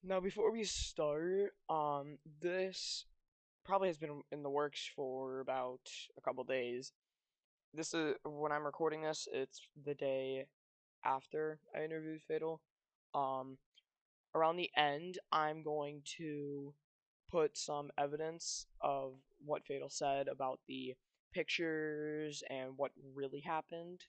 Now, before we start, this probably has been in the works for about a couple days. This is when I'm recording this, it's the day after I interviewed Fatal. Um, Around the end, I'm going to put some evidence of what Fatal said about the pictures and what really happened,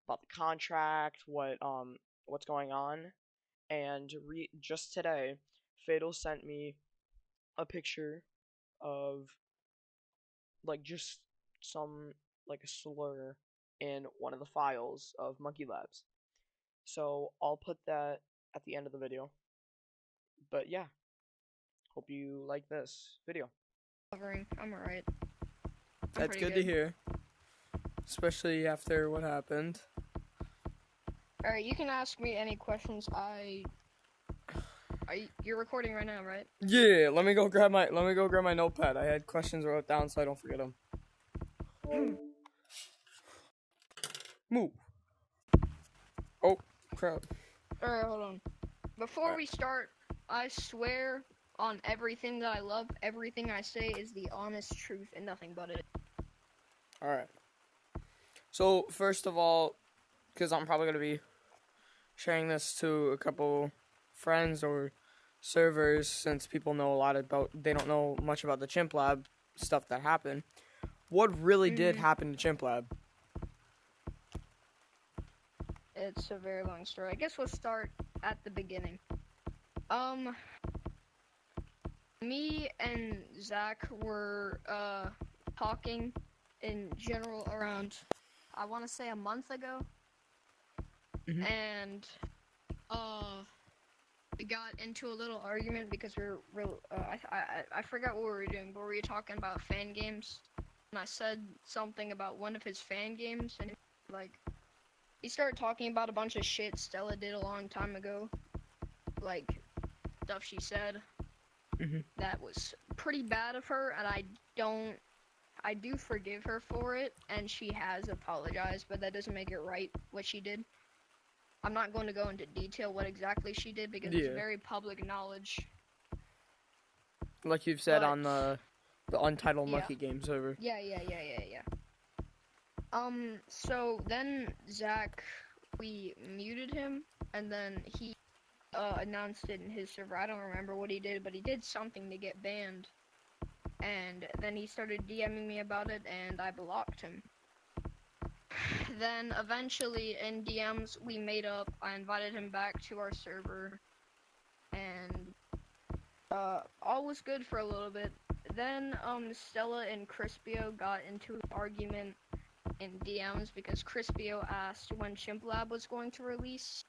about the contract, what's going on. And just today, Fatal sent me a picture of just some a slur in one of the files of Monkey Labs. So I'll put that at the end of the video. But yeah, hope you like this video. I'm alright. That's good to hear, especially after what happened. Alright, you can ask me any questions. You're recording right now, right? Yeah, let me go grab my notepad. I had questions wrote down so I don't forget them. Move. Oh, crap. Alright, hold on. Before we start, I swear on everything that I love, everything I say is the honest truth and nothing but it. Alright. So, first of all, because I'm probably going to be sharing this to a couple friends or servers, since people they don't know much about the chimplab stuff that happened. What really did happen to chimplab? It's a very long story. I guess we'll start at the beginning. Me and Zach were, talking in general around, I want to say a month ago. And, we got into a little argument because I forgot what we were doing, but we were talking about fan games. And I said something about one of his fan games, and he started talking about a bunch of shit Stella did a long time ago. Like, stuff she said that was pretty bad of her, and I do forgive her for it, and she has apologized, but that doesn't make it right, what she did. I'm not going to go into detail what exactly she did, because it's very public knowledge. Like you've said on the untitled monkey game server. Yeah. So then Zach, we muted him, and then he announced it in his server. I don't remember what he did, but he did something to get banned. And then he started DMing me about it, and I blocked him. Then eventually in DMs we made up. I invited him back to our server, and all was good for a little bit. Then Stella and Crispio got into an argument in DMs because Crispio asked when chimplab was going to release.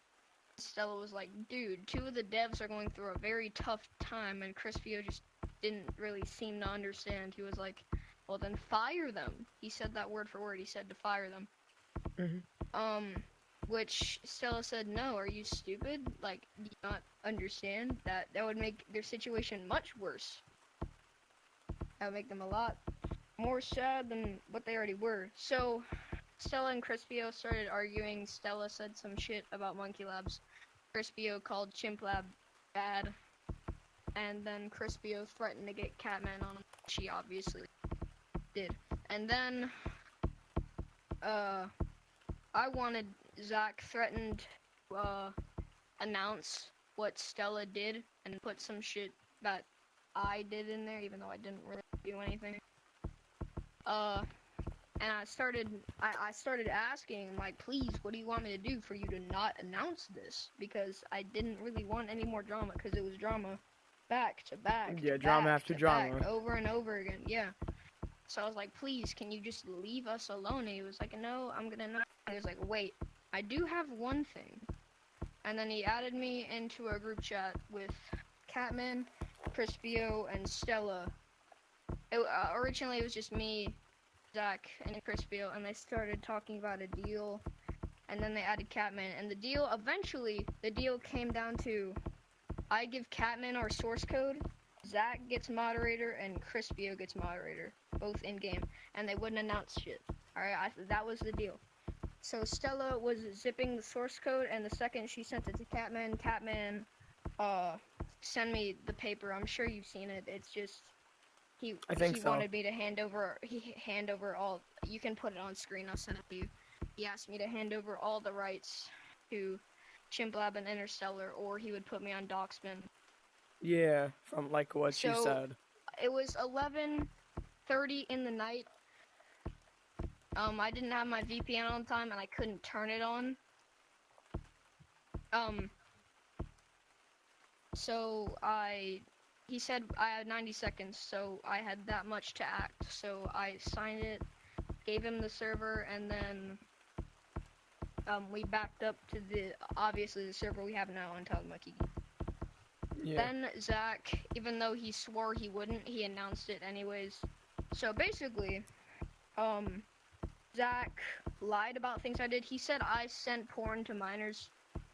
Stella was like, dude, 2 of the devs are going through a very tough time, and Crispio just didn't really seem to understand. He was like, well then fire them. He said that word for word. He said to fire them. Which Stella said, no, are you stupid? Like, do you not understand that would make their situation much worse? That would make them a lot more sad than what they already were. So Stella and Crispio started arguing. Stella said some shit about Monkey Labs. Crispio called chimplab bad, and then Crispio threatened to get Catman on him. She obviously did. And then Zach threatened to announce what Stella did and put some shit that I did in there, even though I didn't really do anything. And I started asking, like, please, what do you want me to do for you to not announce this? Because I didn't really want any more drama, because it was drama back to back. Yeah, drama after drama. Over and over again, yeah. So I was like, please, can you just leave us alone? And he was like, no, I'm gonna not. He was like, wait, I do have one thing. And then he added me into a group chat with Catman, Crispio, and Stella. Originally, it was just me, Zach, and Crispio, and they started talking about a deal. And then they added Catman. And eventually, the deal came down to, I give Catman our source code, Zach gets moderator, and Crispio gets moderator, both in-game. And they wouldn't announce shit. Alright, that was the deal. So Stella was zipping the source code, and the second she sent it to Catman uh send me the paper. I'm sure you've seen it. It's just I think he so. wanted me to hand over all. You can put it on screen. I'll send it to you. He asked me to hand over all the rights to chimplab and interstellar, or he would put me on doxman. Yeah, from like what you So said. it was 11:30 in the night. I didn't have my VPN on time and I couldn't turn it on. So he said I had 90 seconds, so I had that much to act. So I signed it, gave him the server, and then we backed up to obviously the server we have now, Untitled Monkey. Yeah. Then Zach, even though he swore he wouldn't, he announced it anyways. So basically, Zach lied about things I did. He said I sent porn to minors.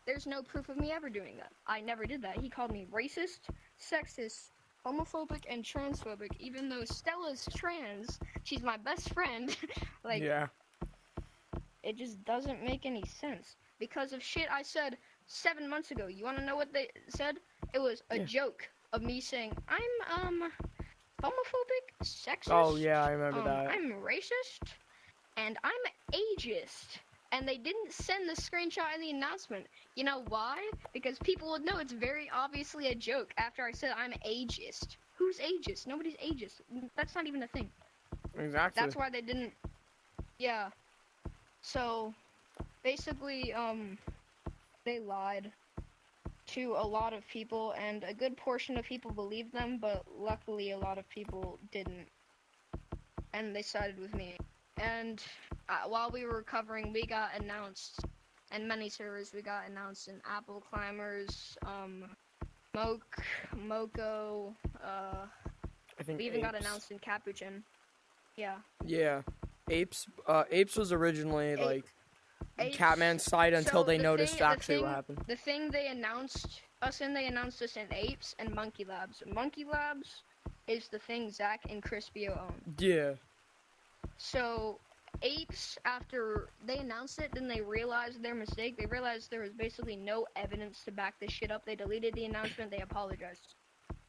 There's no proof of me ever doing that. I never did that. He called me racist, sexist, homophobic, and transphobic, even though Stella's trans. She's my best friend. Like, yeah. it just doesn't make any sense. Because of shit I said 7 months ago. You want to know what they said? It was a joke of me saying, I'm, homophobic, sexist. Oh, yeah, I remember that. I'm racist, and I'm ageist. And they didn't send the screenshot in the announcement. You know why? Because people would know it's very obviously a joke after I said I'm ageist. Who's ageist? Nobody's ageist. That's not even a thing. Exactly. That's why they didn't. Yeah. So, basically, they lied to a lot of people, and a good portion of people believed them, but luckily a lot of people didn't. And they sided with me. And while we were recovering, we got announced, and many servers, we got announced in Apple Climbers, Moko, I think we even got Apes. announced in Capuchin. Yeah. Yeah. Apes was originally like Apes, Catman's side until so they noticed actually what happened. The thing they announced us in Apes and Monkey Labs. Monkey Labs is the thing Zach and Crispio own. Yeah. So, Apes, after they announced it, then they realized their mistake. They realized there was basically no evidence to back this shit up. They deleted the announcement. They apologized.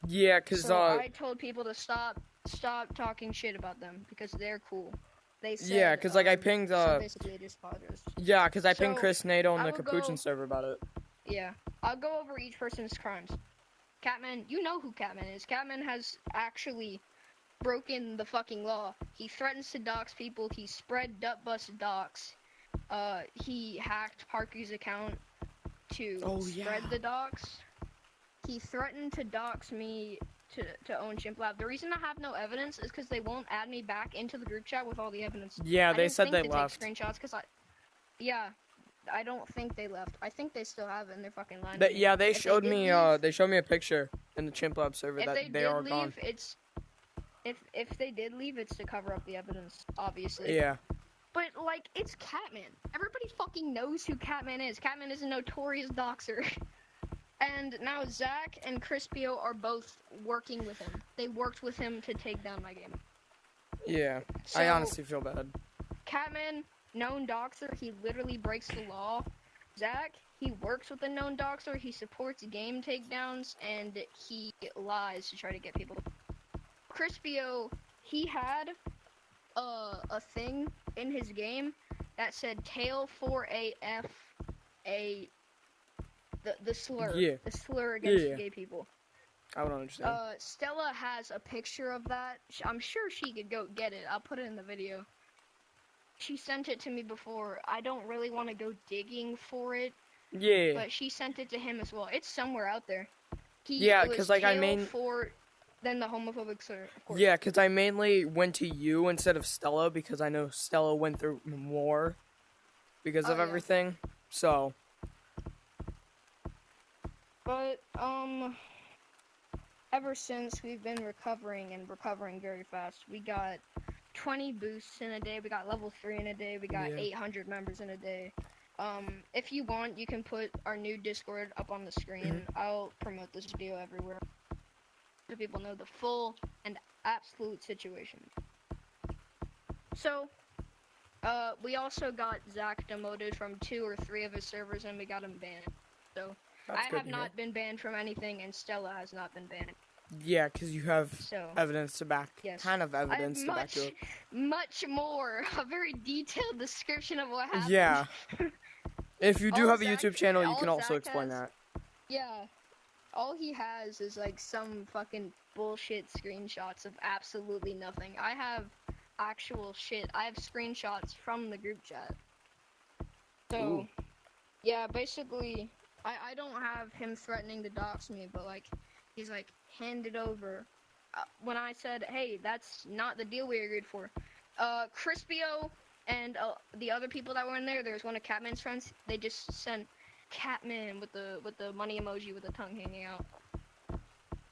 Yeah, cause so I told people to stop talking shit about them because they're cool. They said, yeah, cause like I pinged so basically, I just apologized. Yeah, cause I pinged So, Chris Nato on I the will Capuchin go- server about it. Yeah, I'll go over each person's crimes. Catman, you know who Catman is. Catman has actually broken the fucking law. He threatens to dox people. He spread bus dox. He hacked Parker's account to spread the dox. He threatened to dox me to own chimplab. The reason I have no evidence is because they won't add me back into the group chat with all the evidence. Yeah, they said they take left. screenshots because I don't think they left. I think they still have it in their fucking line. Yeah, they showed me a picture in the chimplab server if that they are gone. It's if they did leave, it's to cover up the evidence, obviously. Yeah. But like, it's Catman. Everybody fucking knows who Catman is. Catman is a notorious doxer. And now Zach and Crispio are both working with him. They worked with him to take down my game. Yeah, So, I honestly feel bad. Catman, known doxer, he literally breaks the law. Zach, he works with a known doxer, he supports game takedowns, and he lies to try to get people. Crispio, he had a thing in his game that said tail for the slur. Yeah. The slur against gay people. I would understand. Stella has a picture of that. I'm sure she could go get it. I'll put it in the video. She sent it to me before. I don't really want to go digging for it. Yeah. But she sent it to him as well. It's somewhere out there. Yeah, because like then the homophobic slur. Of course. Yeah, because I mainly went to you instead of Stella because I know Stella went through more because of everything. So. But ever since we've been recovering very fast, we got 20 boosts in a day. We got level 3 in a day. We got 800 members in a day. If you want, you can put our new Discord up on the screen. I'll promote this video everywhere so people know the full and absolute situation. So, we also got Zach demoted from 2 or 3 of his servers, and we got him banned. So, That's I good have to hear. not been banned from anything, and Stella has not been banned. Yeah, because you have So evidence to back, yes, kind of I have evidence to back you up. much more, a very detailed description of what happened. Yeah. If you do All have a Zach- YouTube channel, you all can also Zach explain has- that. Yeah, all he has is like some fucking bullshit screenshots of absolutely nothing. I have actual shit. I have screenshots from the group chat. So, Ooh. yeah, basically, I don't have him threatening to dox me, but like, he's like, hand it over. When I said, hey, that's not the deal we agreed for. Crispio and the other people that were in there's one of Catman's friends. They just sent Catman with the money emoji with the tongue hanging out.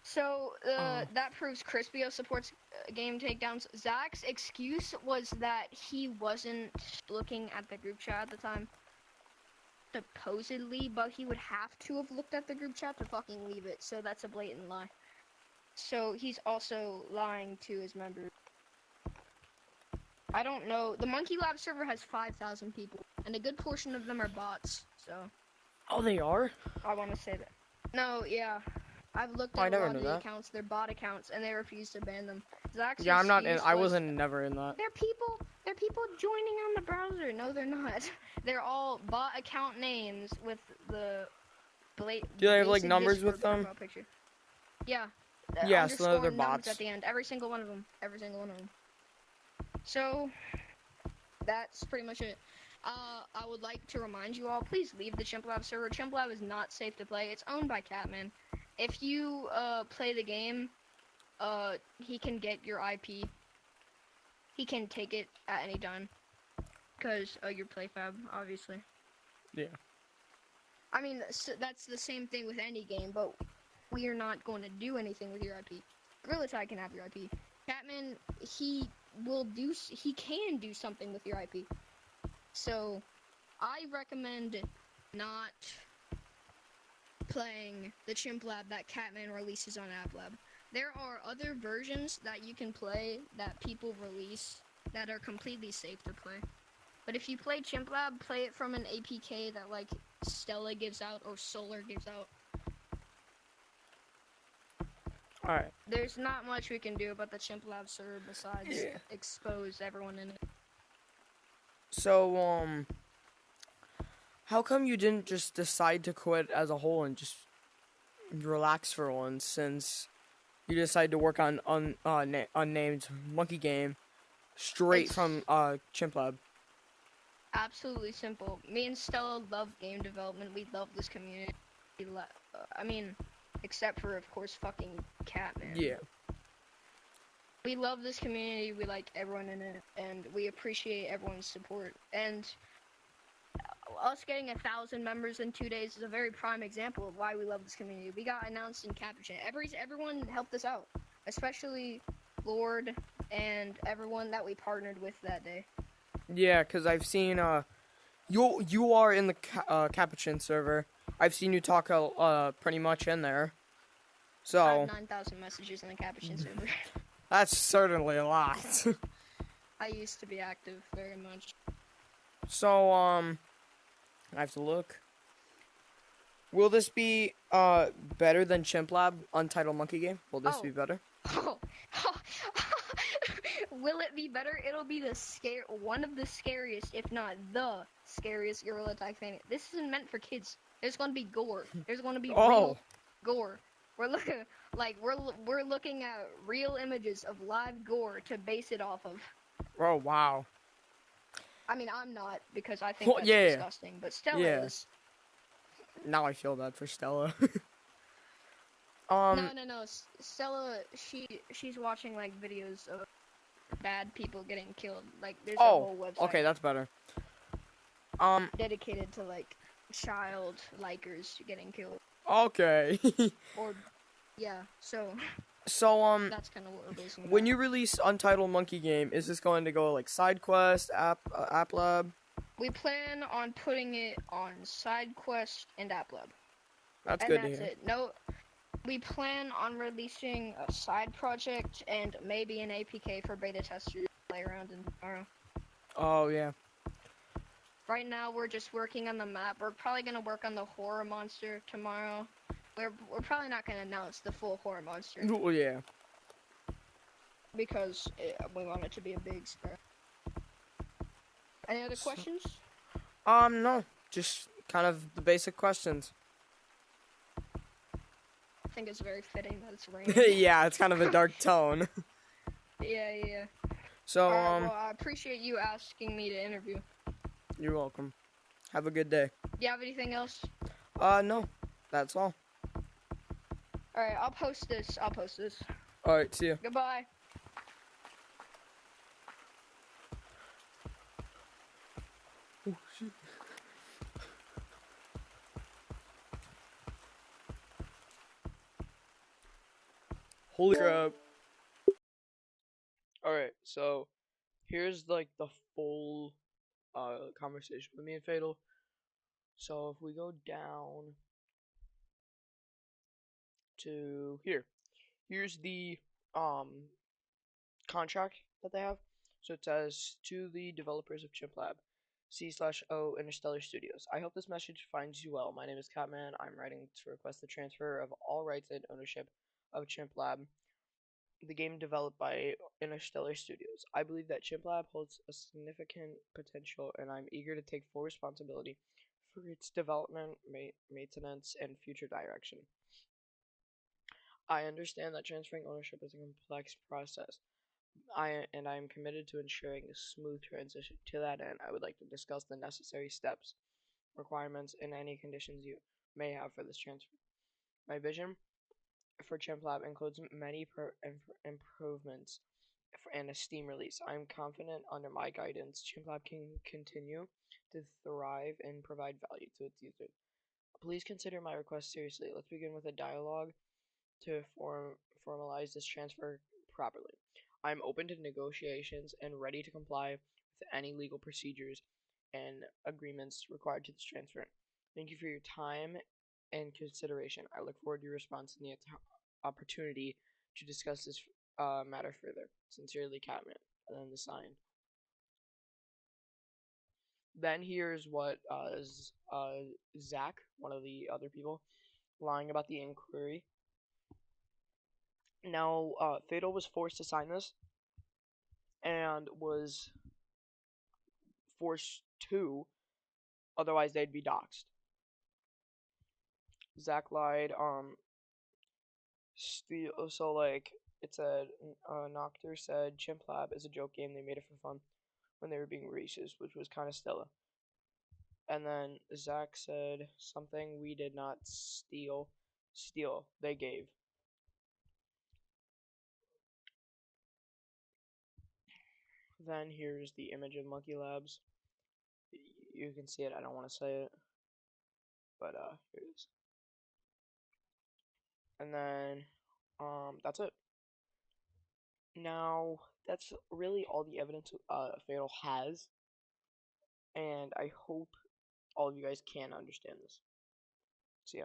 So that proves Crispio supports game takedowns. Zach's excuse was that he wasn't looking at the group chat at the time, supposedly, but he would have to have looked at the group chat to fucking leave it. So that's a blatant lie. So he's also lying to his members. I don't know. The Monkey Lab server has 5,000 people, and a good portion of them are bots. So Oh, they are? I want to say that. No, yeah. I've looked I at a never lot knew of the that. accounts. They're bot accounts, and they refuse to ban them. Zach's Yeah, I'm not in. excuse I was, wasn't never in that. They're people joining on the browser. No, they're not. They're all bot account names with the Do they have like basic numbers with Discord them? profile picture. Yeah. Yeah, so Underscore they're numbers bots. at the end. Every single one of them. Every single one of them. So that's pretty much it. I would like to remind you all, please leave the chimplab server. Chimplab is not safe to play. It's owned by Catman. If you play the game, he can get your IP. He can take it at any time. Because your playfab, obviously. Yeah. I mean, so that's the same thing with any game, but we are not going to do anything with your IP. Gorilla Tag can have your IP. Catman, he can do something with your IP. So, I recommend not playing the chimplab that Catman releases on AppLab. There are other versions that you can play that people release that are completely safe to play. But if you play chimplab, play it from an APK that like Stella gives out or Solar gives out. Alright. There's not much we can do about the chimplab server besides expose everyone in it. So, how come you didn't just decide to quit as a whole and just relax for once, since you decided to work on unnamed monkey game straight from chimplab? Absolutely simple. Me and Stella love game development. We love this community. I mean, except for, of course, fucking Catman. Yeah. We love this community. We like everyone in it, and we appreciate everyone's support. And us getting 1,000 members in 2 days is a very prime example of why we love this community. We got announced in capuchin. Everyone helped us out, especially Lord and everyone that we partnered with that day. Yeah, because I've seen, you are in the capuchin server. I've seen you talk pretty much in there. I So, have 9,000 messages in the capuchin server. that's certainly a lot. I used to be active very much. So, I have to look. Will this be better than chimplab untitled monkey game? Will this be better? Will it be better? It'll be one of the scariest, if not the scariest Gorilla Tag fan. This isn't meant for kids. There's gonna be gore. There's gonna be real gore. We're looking at real images of live gore to base it off of. Oh, wow. I mean, I'm not, because I think that's disgusting, but Stella is. Now I feel bad for Stella. No. Stella, she's watching like videos of bad people getting killed. Like there's a whole website. Okay, that's better. Dedicated to like child likers getting killed. Okay. Or so that's kind of what we're basing it when on. you release Untitled Monkey Game, is this going to go like side quest, app lab? We plan on putting it on side quest and app lab. That's and good that's to hear. it. No, we plan on releasing a side project and maybe an APK for beta testers to play around in tomorrow. Oh yeah. Right now, we're just working on the map. We're probably gonna work on the horror monster tomorrow. We're probably not gonna announce the full horror monster Oh yeah. because we want it to be a big spread. Any other questions? No, just kind of the basic questions. I think it's very fitting that it's raining. Yeah, it's kind of a dark tone. Yeah. So, Alright, well, I appreciate you asking me to interview. you're welcome. Have a good day. Do you have anything else? No, that's all. Alright, I'll post this. All right, see ya. Goodbye. Oh, shit. Holy crap. Alright, so here's like the full conversation with me and Fatal. So if we go down to here, here's the contract that they have. So it says, to the developers of chimplab, C/O Interstellar Studios. I hope this message finds you well. My name is Catman. I'm writing to request the transfer of all rights and ownership of chimplab, the game developed by Interstellar Studios. I believe that chimplab holds a significant potential, and I'm eager to take full responsibility for its development, maintenance, and future direction. I understand that transferring ownership is a complex process. I am committed to ensuring a smooth transition. To that end, I would like to discuss the necessary steps, requirements, and any conditions you may have for this transfer. My vision for chimplab includes many improvements and a Steam release. I am confident under my guidance, chimplab can continue to thrive and provide value to its users. Please consider my request seriously. Let's begin with a dialogue to formalize this transfer properly. I am open to negotiations and ready to comply with any legal procedures and agreements required to this transfer. Thank you for your time and consideration. I look forward to your response and the opportunity to discuss this matter further. Sincerely, Catman. And then the sign. Then here's what Zach, one of the other people, lying about the inquiry. Now, Fatal was forced to sign this and was forced to, otherwise they'd be doxxed. Zach lied. So like it said, Noctur said chimplab is a joke game. They made it for fun when they were being racist, which was kind of Stella. And then Zach said something we did not steal. They gave. Then here's the image of Monkey Labs. You can see it. I don't want to say it, but here it is. And then that's it. Now that's really all the evidence Fatal has, and I hope all of you guys can understand this. See ya.